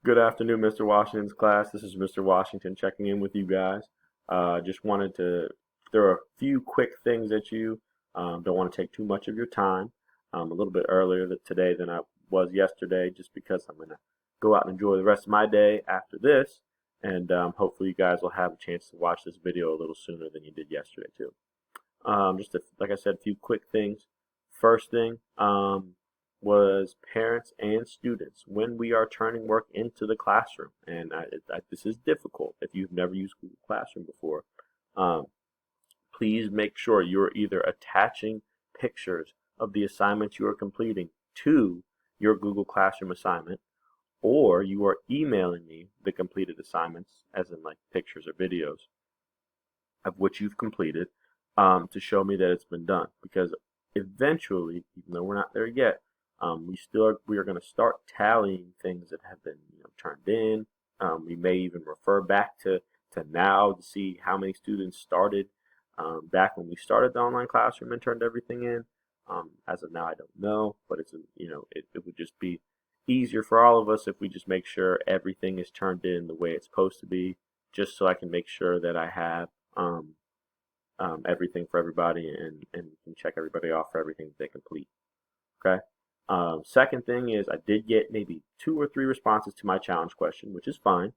Good afternoon, Mr. Washington's class. This is Mr. Washington checking in with you guys. Just wanted to throw a few quick things at you. Don't want to take too much of your time. A little bit earlier today than I was yesterday, just because I'm going to go out and enjoy the rest of my day after this. And hopefully you guys will have a chance to watch this video a little sooner than you did yesterday too. Like I said, a few quick things. First thing, was parents and students when we are turning work into the classroom. And this is difficult if you've never used Google Classroom before. Um, please make sure you're either attaching pictures of the assignments you are completing to your Google Classroom assignment, or you are emailing me the completed assignments, as in like pictures or videos of which you've completed, to show me that it's been done. Because eventually, even though we're not there yet, we are going to start tallying things that have been turned in. We may even refer back to now to see how many students started back when we started the online classroom and turned everything in. As of now, I don't know, but it would just be easier for all of us if we just make sure everything is turned in the way it's supposed to be, just so I can make sure that I have everything for everybody and can check everybody off for everything that they complete. Okay. Second thing is I did get maybe 2 or 3 responses to my challenge question, which is fine.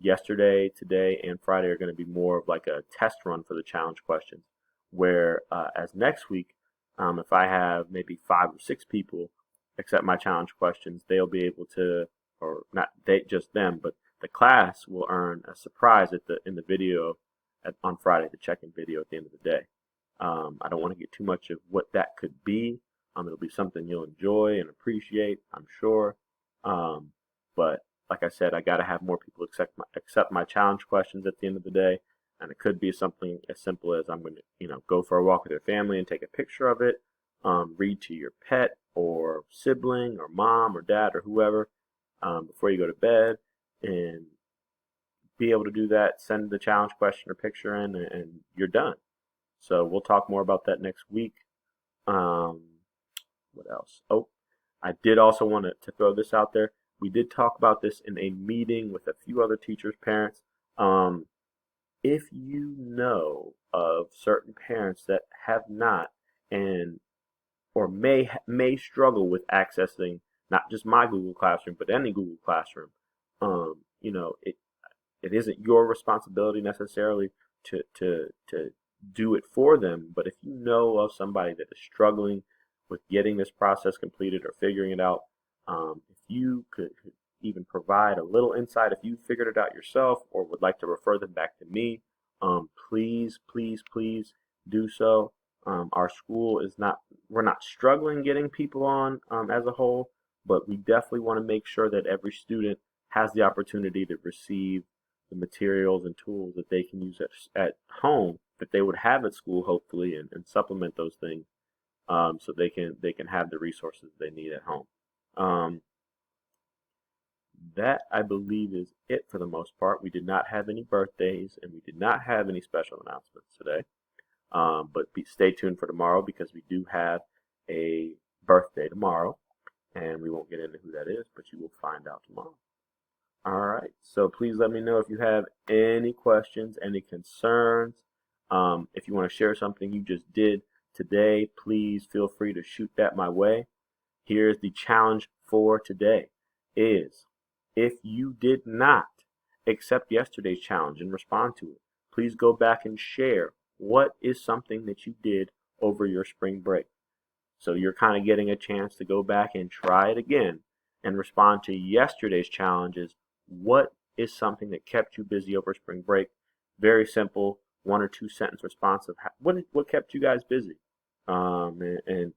Yesterday, today, and Friday are going to be more of like a test run for the challenge questions, where as next week, if I have maybe 5 or 6 people accept my challenge questions, they'll be able to, or not they just them, but the class will earn a surprise in the video on Friday, the check-in video at the end of the day. I don't want to get too much of what that could be. It'll be something you'll enjoy and appreciate, I'm sure. But like I said, I got to have more people accept my challenge questions at the end of the day, and it could be something as simple as I'm going to, go for a walk with your family and take a picture of it, read to your pet or sibling or mom or dad or whoever before you go to bed, and be able to do that. Send the challenge question or picture in, and you're done. So we'll talk more about that next week. What else? Oh, I did also want to throw this out there. We did talk about this in a meeting with a few other teachers' parents. If you know of certain parents that have not and or may struggle with accessing not just my Google Classroom but any Google Classroom, it isn't your responsibility necessarily to do it for them. But if you know of somebody that is struggling with getting this process completed or figuring it out, if you could even provide a little insight, if you figured it out yourself or would like to refer them back to me, please, please, please do so. Our school we're not struggling getting people on as a whole, but we definitely want to make sure that every student has the opportunity to receive the materials and tools that they can use at home that they would have at school, hopefully, and supplement those things, so they can have the resources they need at home. That I believe is it for the most part. We did not have any birthdays and we did not have any special announcements today. But stay tuned for tomorrow, because we do have a birthday tomorrow, and we won't get into who that is, but you will find out tomorrow. All right, so please let me know if you have any questions, any concerns. If you want to share something you just did today, please feel free to shoot that my way. Here's the challenge for today is, if you did not accept yesterday's challenge and respond to it, please go back and share what is something that you did over your spring break. So you're kind of getting a chance to go back and try it again and respond to yesterday's challenges. What is something that kept you busy over spring break? Very simple, 1 or 2 sentence response of what kept you guys busy, and